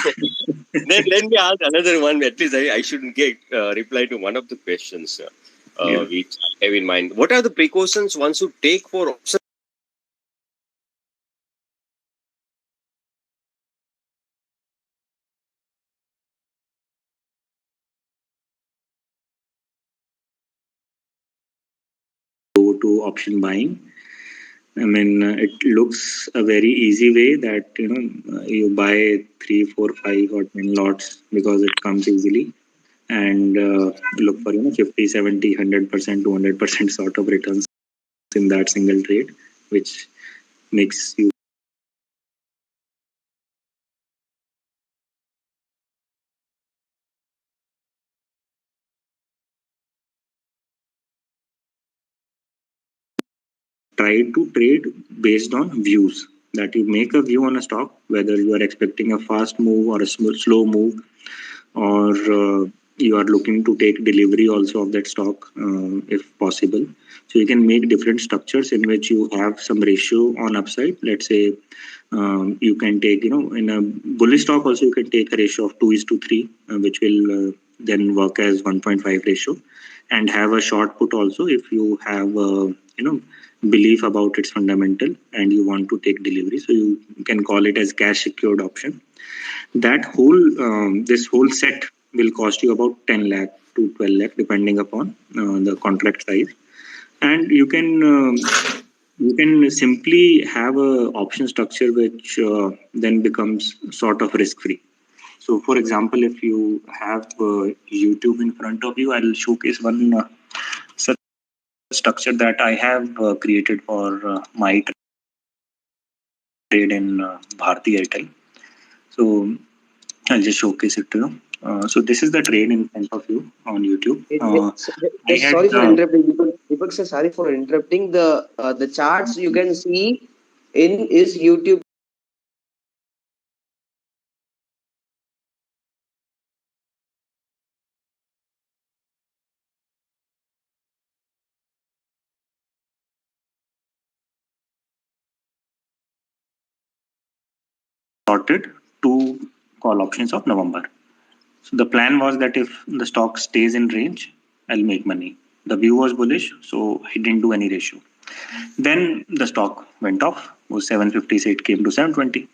Speaker 3: Then let me ask another one. At least I should get reply to one of the questions
Speaker 1: Yeah.
Speaker 3: which I have in mind. What are the precautions one should take for option
Speaker 1: Go to option buying. I mean, it looks a very easy way that you buy 3, 4, 5, or 10 lots because it comes easily, and look for 50, 70, 100%, 200% sort of returns in that single trade, which makes you try to trade based on views. That you make a view on a stock, whether you are expecting a fast move or a slow move, or you are looking to take delivery also of that stock if possible. So you can make different structures in which you have some ratio on upside. Let's say you can take, in a bullish stock also you can take a ratio of 2 is to 3, which will then work as 1.5 ratio, and have a short put also if you have, belief about its fundamental and you want to take delivery. So you can call it as cash secured option. That whole this whole set will cost you about 10 lakh to 12 lakh depending upon the contract size, and you can simply have a option structure which then becomes sort of risk free. So for example, if you have YouTube in front of you, I'll showcase one such structure that I have created for my trade in Bharti Airtel. So I'll just showcase it to you. So this is the trade in front of you on YouTube. I
Speaker 2: Just
Speaker 1: had
Speaker 2: sorry for interrupting. Deepak sir, sorry for interrupting. The charts you can see in is YouTube.
Speaker 1: sorted two call options of November. So the plan was that if the stock stays in range, I'll make money. The view was bullish, so he didn't do any ratio. Then the stock went off, was 750, so it came to 720.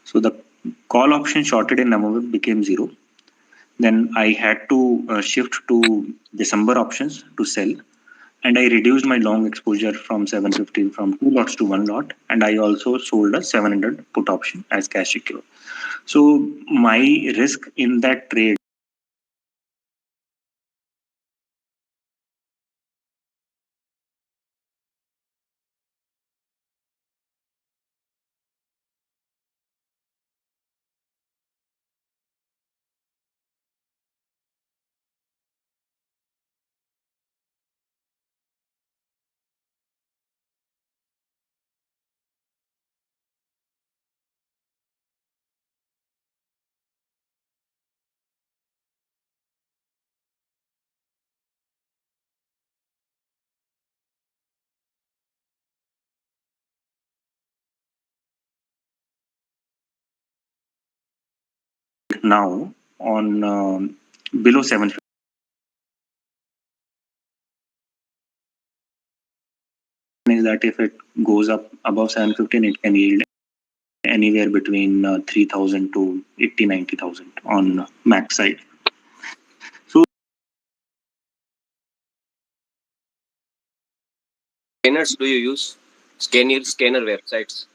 Speaker 1: So the call option shorted in November became zero. Then I had to shift to December options to sell, and I reduced my long exposure from 750 from 2 lots to 1 lot, and I also sold a 700 put option as cash secure. So my risk in that trade now on below 750. is that if it goes up above 715, it can yield anywhere between 3,000 to 90,000 on max side. So
Speaker 3: Scanners do you use? Scanner websites.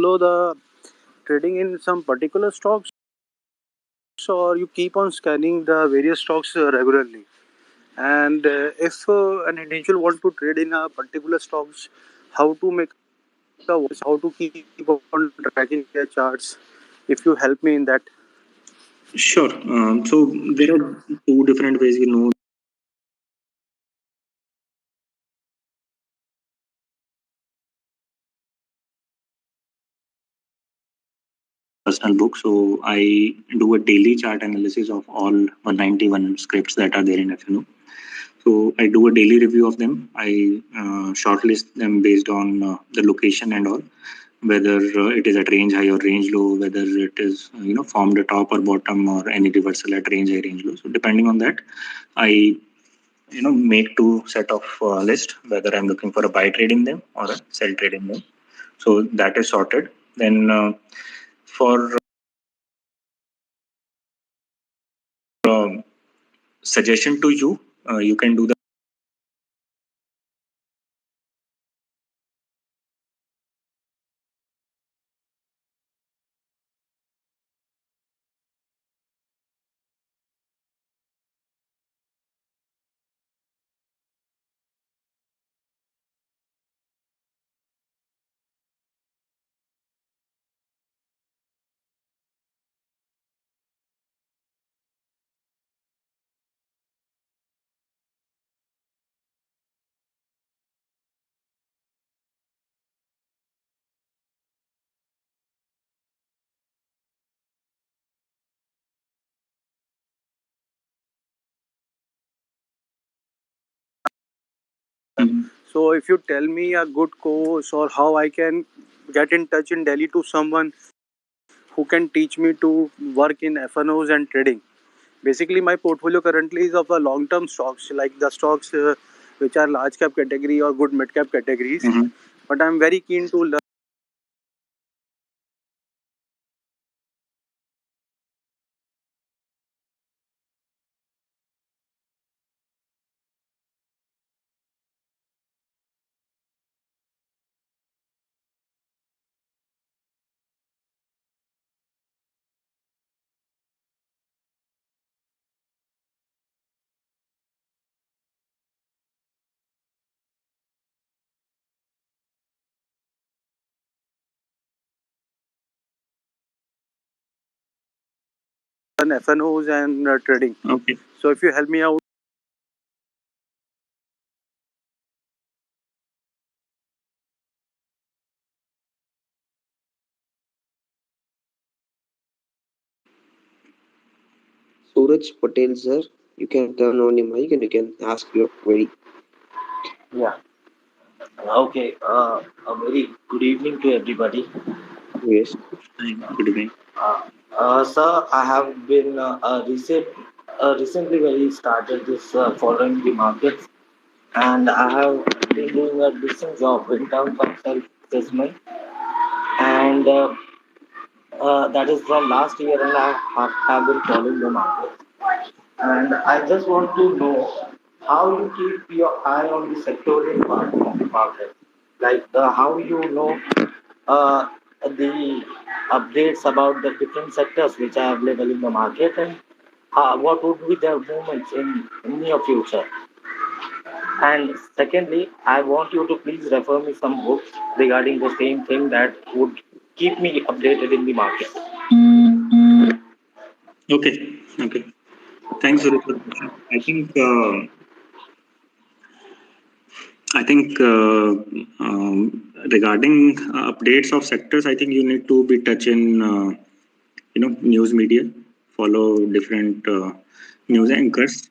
Speaker 4: follow the trading in some particular stocks, or you keep on scanning the various stocks regularly? And if an individual want to trade in a particular stocks, how to make how to keep on tracking their charts? If you help me in that.
Speaker 1: sure. So there are two different ways, personal book. So I do a daily chart analysis of all 191 scripts that are there in FNO. So I do a daily review of them. I shortlist them based on the location and all, whether it is at range high or range low, whether it is formed a top or bottom or any reversal at range high, range low. So depending on that, I make two set of list, whether I'm looking for a buy trade in them or a sell trade in them. So that is sorted. Then for suggestion to you, you can do the
Speaker 4: So if you tell me a good course or how I can get in touch in Delhi to someone who can teach me to work in FNOs and trading. Basically, my portfolio currently is of a long-term stocks, like the stocks which are large cap category or good mid cap categories. But I'm very keen to learn FNOs and trading.
Speaker 1: Okay.
Speaker 4: So if you help me out.
Speaker 2: Suraj Patel, sir, you can turn on your mic and you can ask your query.
Speaker 5: Yeah. Okay. A very good evening to everybody.
Speaker 2: Yes.
Speaker 1: Good evening.
Speaker 5: Sir, I have been recently very started this following the markets, and I have been doing a decent job in terms of self assessment, and that is from last year, and I have been following the market. And I just want to know how you keep your eye on the sectorial part of the market, like how you know uh, the updates about the different sectors which are available in the market, and what would be their movements in near future? And secondly, I want you to please refer me some books regarding the same thing that would keep me updated in the market.
Speaker 1: Okay. Thanks, Suresh, for the question. I think regarding updates of sectors, I think you need to be touch in news media, follow different news anchors.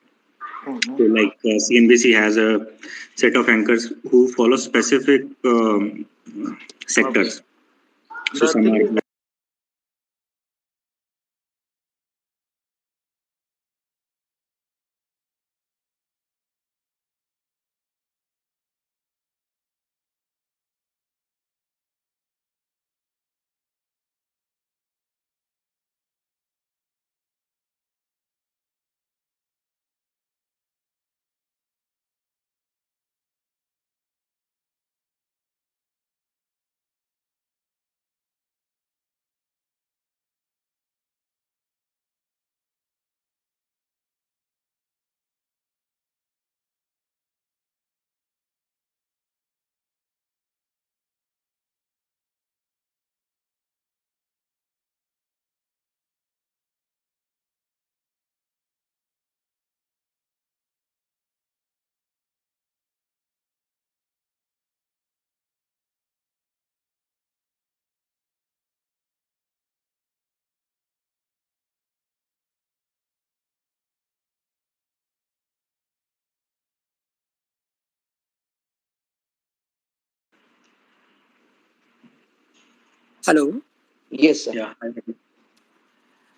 Speaker 1: So like CNBC has a set of anchors who follow specific sectors. So
Speaker 5: The
Speaker 1: some
Speaker 5: thing
Speaker 1: are
Speaker 5: is,
Speaker 6: Hello.
Speaker 2: Yes, sir.
Speaker 1: yeah.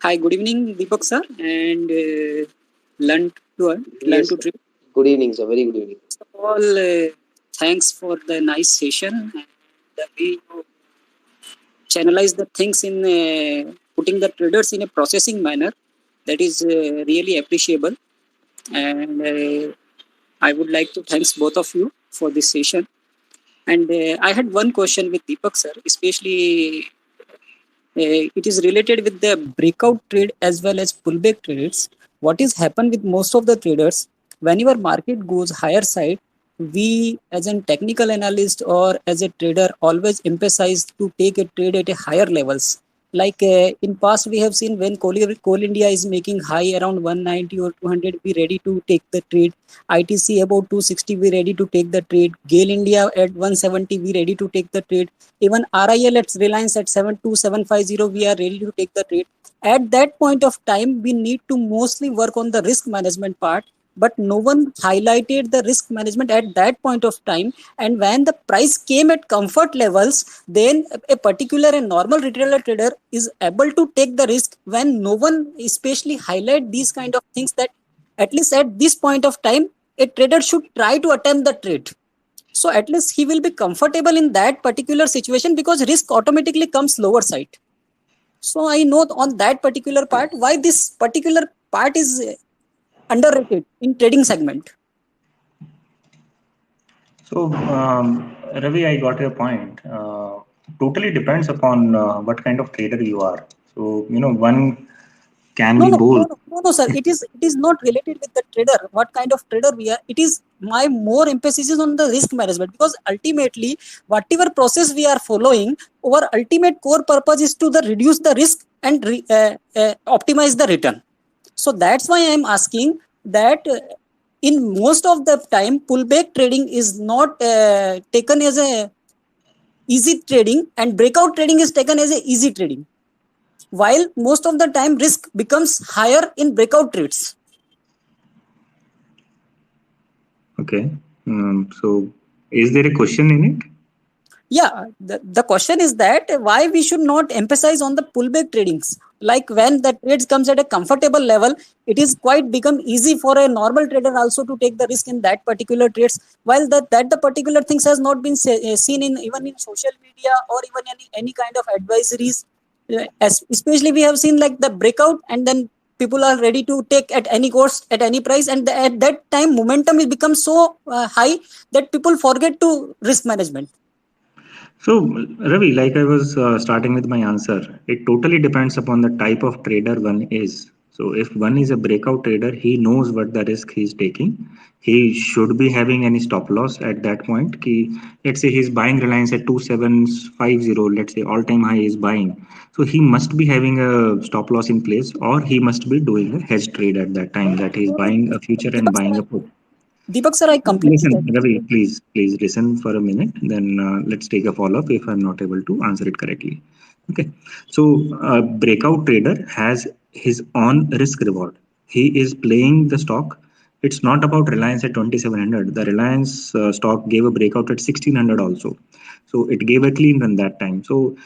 Speaker 6: Hi, good evening, Deepak sir, and learn
Speaker 2: Yes,
Speaker 6: to
Speaker 2: sir.
Speaker 6: trip.
Speaker 2: Good evening, sir. Very good evening.
Speaker 6: First of all, thanks for the nice session and the way you channelize the things in putting the traders in a processing manner. That is really appreciable, and I would like to thanks both of you for this session. And I had one question with Deepak sir, especially it is related with the breakout trade as well as pullback trades. What is happened with most of the traders, whenever market goes higher side, we as a technical analyst or as a trader always emphasize to take a trade at a higher levels. Like in past we have seen when Coal India is making high around 190 or 200, we ready to take the trade. ITC about 260, we ready to take the trade. GAIL India at 170, we ready to take the trade. Even RIL at Reliance at 72750, we are ready to take the trade. At that point of time, we need to mostly work on the risk management part, but no one highlighted the risk management at that point of time. And when the price came at comfort levels, then a particular and normal retailer trader is able to take the risk when no one especially highlight these kind of things, that at least at this point of time, a trader should try to attempt the trade. So at least he will be comfortable in that particular situation because risk automatically comes lower side. So I know on that particular part why this particular part is underrated in trading segment.
Speaker 1: So Ravi, I got your point. Totally depends upon what kind of trader you are. So one can be bold.
Speaker 6: No, sir. It is not related with the trader. What kind of trader we are? It is my more emphasis is on the risk management, because ultimately, whatever process we are following, our ultimate core purpose is to reduce the risk and optimize the return. So that's why I am asking that in most of the time, pullback trading is not taken as a easy trading, and breakout trading is taken as a easy trading, while most of the time risk becomes higher in breakout trades.
Speaker 1: Okay. So is there a question in it?
Speaker 6: Yeah, the question is that why we should not emphasize on the pullback tradings. Like when the trades comes at a comfortable level, it is quite become easy for a normal trader also to take the risk in that particular trades, while that the particular things has not been seen in even in social media or even any kind of advisories. Especially we have seen like the breakout, and then people are ready to take at any cost, at any price, and at that time momentum is become so high that people forget to risk management.
Speaker 1: So, Ravi, like I was starting with my answer, it totally depends upon the type of trader one is. So if one is a breakout trader, he knows what the risk he's taking. He should be having any stop loss at that point. Let's say he's buying Reliance at 2750, let's say all time high is buying. So he must be having a stop loss in place, or he must be doing a hedge trade at that time, that he's buying a future and buying a put.
Speaker 6: Deepak sir, I completely
Speaker 1: Listen,
Speaker 6: agree.
Speaker 1: Ravi, please listen for a minute. Then let's take a follow up if I'm not able to answer it correctly. Okay. So a breakout trader has his own risk reward. He is playing the stock. It's not about Reliance at 2700. The Reliance stock gave a breakout at 1600 also. So it gave a clean run that time. So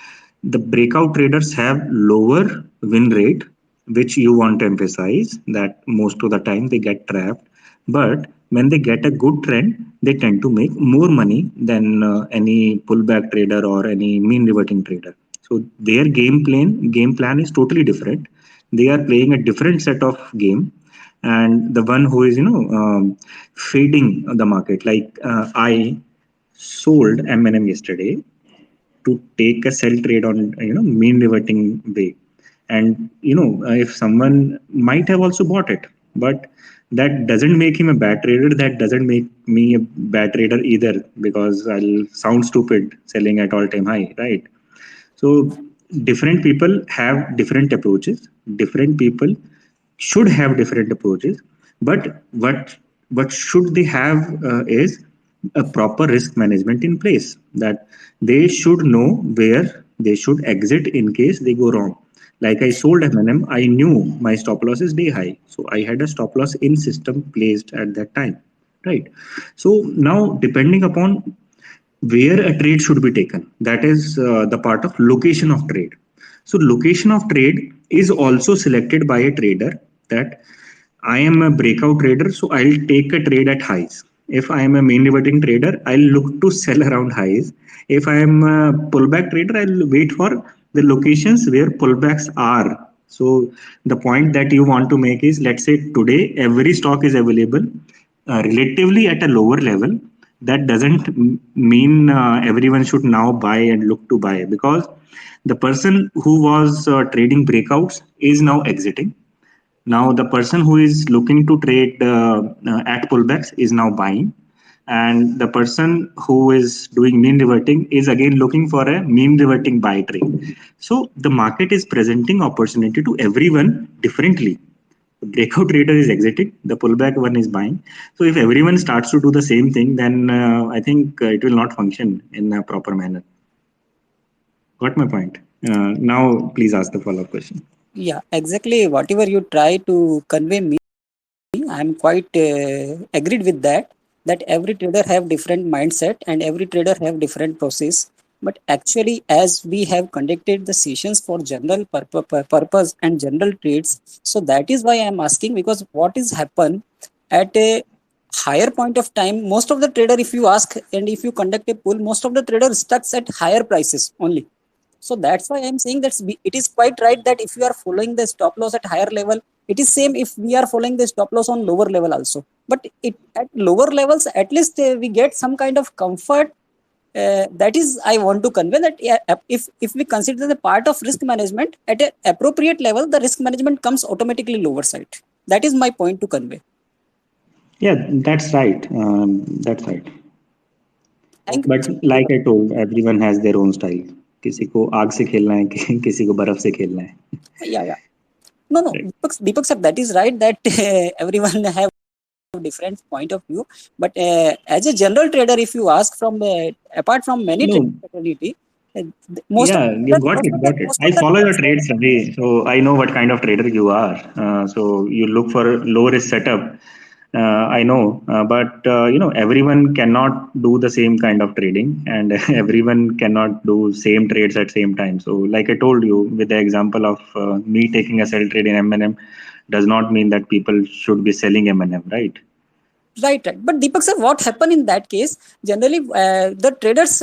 Speaker 1: the breakout traders have lower win rate, which you want to emphasize that most of the time they get trapped. But when they get a good trend, they tend to make more money than any pullback trader or any mean reverting trader. So their game plan is totally different. They are playing a different set of game, and the one who is fading the market. Like I sold M&M yesterday to take a sell trade on mean reverting way, and if someone might have also bought it, but that doesn't make him a bad trader. That doesn't make me a bad trader either, because I'll sound stupid selling at all time high, right? So different people have different approaches. Different people should have different approaches. But what should they have is a proper risk management in place. That they should know where they should exit in case they go wrong. Like I sold M&M, I knew my stop loss is day high, so I had a stop loss in system placed at that time, right? So now, depending upon where a trade should be taken, that is the part of location of trade. So location of trade is also selected by a trader, that I am a breakout trader, so I'll take a trade at highs. If I am a mean reverting trader, I'll look to sell around highs. If I am a pullback trader, I'll wait for the locations where pullbacks are. So the point that you want to make is, let's say today every stock is available relatively at a lower level. That doesn't mean everyone should now buy and look to buy, because the person who was trading breakouts is now exiting. Now the person who is looking to trade at pullbacks is now buying, and the person who is doing mean reverting is again looking for a mean reverting buy trade. So the market is presenting opportunity to everyone differently. The breakout trader is exiting, the pullback one is buying. So if everyone starts to do the same thing, then I think it will not function in a proper manner. Got my point? Now please ask the follow-up question.
Speaker 6: Yeah, exactly. Whatever you try to convey me, I'm quite agreed with that. That every trader have different mindset and every trader have different process. But actually, as we have conducted the sessions for general purpose and general trades, so that is why I'm asking, because what is happen at a higher point of time, most of the trader, if you ask and if you conduct a poll, most of the trader stuck at higher prices only. So that's why I'm saying that it is quite right that if you are following the stop loss at higher level, it is same if we are following the stop loss on lower level also. But it at lower levels, at least we get some kind of comfort. That is, I want to convey that if we consider the part of risk management at an appropriate level, the risk management comes automatically lower side. That is my point to convey.
Speaker 1: Yeah, that's right. That's right.
Speaker 6: Thank
Speaker 1: But
Speaker 6: you.
Speaker 1: like I told, everyone has their own style. किसी को आग से खेलना है, किसी को बर्फ से खेलना है.
Speaker 6: Yeah. No.
Speaker 1: Right.
Speaker 6: Deepak sir, that is right that everyone have different point of view. But as a general trader, if you ask from apart from many
Speaker 1: No,
Speaker 6: fraternity, most
Speaker 1: yeah,
Speaker 6: of
Speaker 1: you got it, got it.
Speaker 6: most
Speaker 1: I
Speaker 6: of the
Speaker 1: follow your
Speaker 6: traders,
Speaker 1: trades, Ravi, so I know what kind of trader you are. So you look for low risk setup. I know, but everyone cannot do the same kind of trading, and everyone cannot do same trades at same time. So, like I told you, with the example of me taking a sell trade in M&M, does not mean that people should be selling M&M, right?
Speaker 6: right. But Deepak sir, what happened in that case? Generally, the traders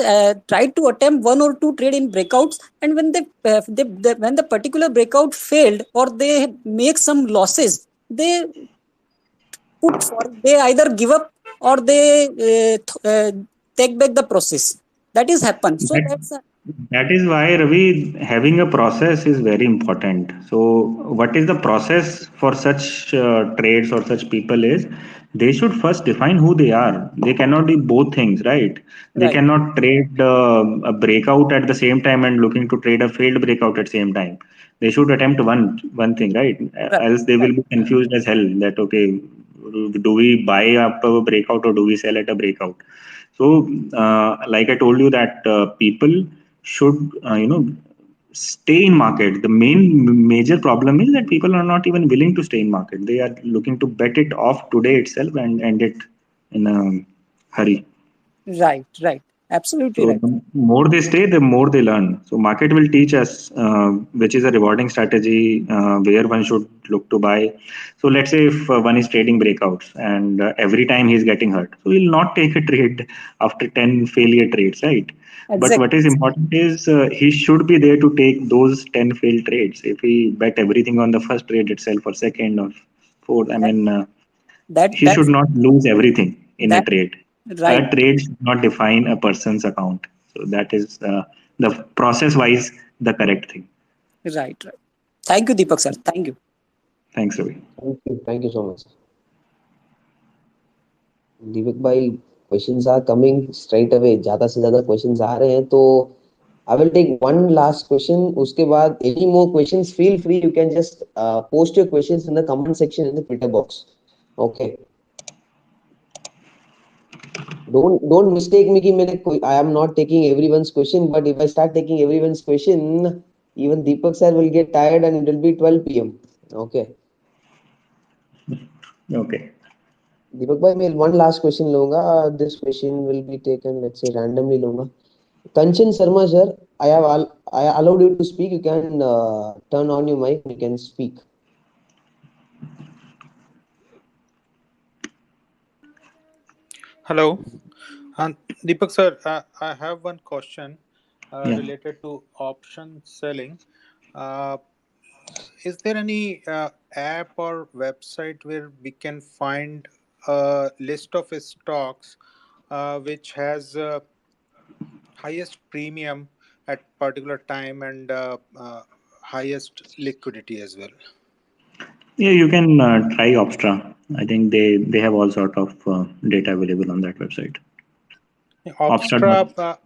Speaker 6: try to attempt one or two trade in breakouts, and when when the particular breakout failed or they make some losses, they they either give up or they take back the process. That is happen. So
Speaker 1: That is why, Ravi, having a process is very important. So, what is the process for such trades or such people is they should first define who they are. They cannot be both things, right? They
Speaker 6: right,
Speaker 1: cannot trade a breakout at the same time and looking to trade a failed breakout at the same time. They should attempt one thing, right?
Speaker 6: right,
Speaker 1: Else they will
Speaker 6: right,
Speaker 1: be confused as hell. That okay, do we buy after a breakout or do we sell at a breakout? So, like I told you, that people should, stay in market. The major problem is that people are not even willing to stay in market. They are looking to bet it off today itself and end it in a hurry.
Speaker 6: right. Absolutely
Speaker 1: So
Speaker 6: right.
Speaker 1: the more they stay, the more they learn. So market will teach us which is a rewarding strategy, where one should look to buy. So let's say if one is trading breakouts and every time he's getting hurt, so he'll not take a trade after 10 failure trades, right? But what
Speaker 6: Exactly.
Speaker 1: is important is he should be there to take those 10 failed trades. If he bet everything on the first trade itself or second or fourth, I
Speaker 6: That
Speaker 1: mean,
Speaker 6: that
Speaker 1: he should
Speaker 6: that's
Speaker 1: not lose everything in a
Speaker 6: that
Speaker 1: trade. A
Speaker 6: right,
Speaker 1: trade should not define a person's account. So that is the process wise the correct thing.
Speaker 6: right. Thank you, Deepak sir. Thank you.
Speaker 1: Thanks, Ravi.
Speaker 2: Thank you so much. दीपक भाई, questions are coming straight away. ज़्यादा से ज़्यादा questions आ रहे हैं, तो I will take one last question. उसके बाद any more questions, feel free. You can just post your questions in the comment section in the Twitter box. Okay. Don't mistake me कि मैंने I am not taking everyone's question, but if I start taking everyone's question, even Deepak sir will get tired and it will be 12 p.m. Okay.
Speaker 1: Okay.
Speaker 2: दीपक भाई, मैं one last question लूंगा. This question will be taken, let's say, randomly लूंगा. Kanchan Sharma sir, I allowed you to speak. You can turn on your mic. You can speak.
Speaker 7: Hello, Deepak sir. I have one question
Speaker 1: Yeah.
Speaker 7: related to option selling. Is there any app or website where we can find a list of stocks which has highest premium at particular time and highest liquidity as well?
Speaker 1: Yeah, you can try Opstra. I think they have all sort of data available on that website.
Speaker 7: Opstra,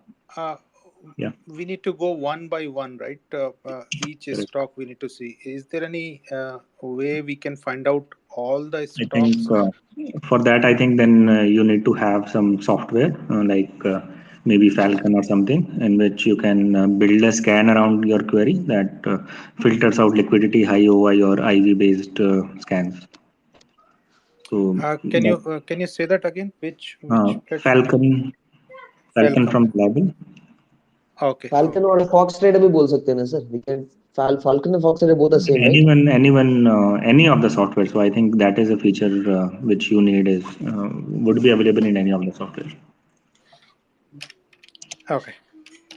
Speaker 1: yeah.
Speaker 7: we need to go one by one, right? Each
Speaker 1: Correct.
Speaker 7: stock we need to see. Is there any way we can find out all the
Speaker 1: I think
Speaker 7: stocks?
Speaker 1: for that, I think then you need to have some software like maybe Falcon or something, in which you can build a scan around your query that filters out liquidity, high OI or IV based scans. So
Speaker 7: Can you say that again? Which
Speaker 1: Falcon from Global.
Speaker 7: Okay.
Speaker 2: Falcon or Fox Trader भी बोल सकते हैं ना sir? We can Falcon and Fox Trader both the same, right?
Speaker 1: Anyone, any of the software. So I think that is a feature which you need is would be available in any of the software.
Speaker 7: Okay.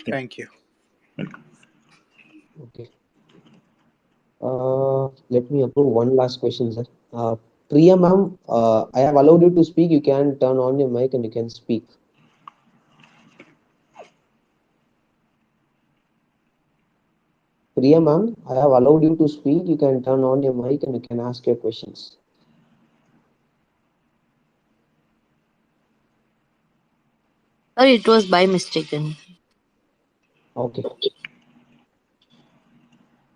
Speaker 1: Yeah.
Speaker 7: Thank you.
Speaker 1: Welcome.
Speaker 2: Okay. Let me approve one last question, sir. Priya ma'am, I have allowed you to speak. You can turn on your mic and you can speak. Priya ma'am, I have allowed you to speak. You can turn on your mic and you can ask your questions.
Speaker 8: Sorry, it was by mistake then.
Speaker 2: Okay.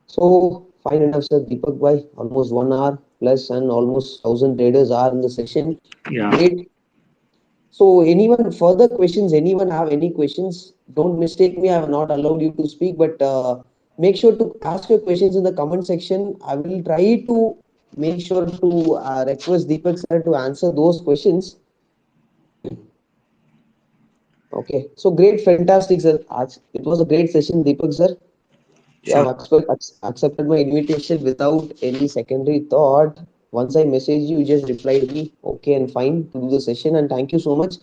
Speaker 2: So fine enough, sir. Deepak bhai, almost 1 hour plus and almost 1,000 traders are in the session.
Speaker 1: Yeah.
Speaker 2: Great. So anyone further questions? Anyone have any questions? Don't mistake me. I have not allowed you to speak, but make sure to ask your questions in the comment section. I will try to make sure to request Deepak sir to answer those questions. Okay. So great, fantastic, sir. It was a great session, Deepak sir. You have accepted my invitation without any secondary thought. Once I messaged you, you just replied me, okay and fine, to do the session, and thank you so much.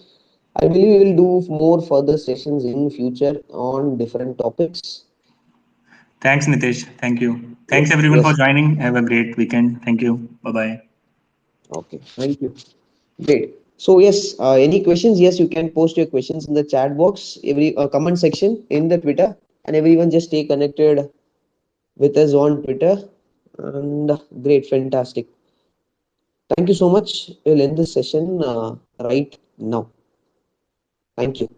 Speaker 2: I believe we will do more further sessions in future on different topics.
Speaker 1: Thanks, Nitesh. Thank you. Thanks everyone for joining. Have a great weekend. Thank you. Bye-bye.
Speaker 2: Okay, thank you. Great. So yes, any questions? Yes, you can post your questions in the chat box, every comment section in the Twitter, and everyone just stay connected with us on Twitter. And great, fantastic. Thank you so much. We'll end this session right now. Thank you.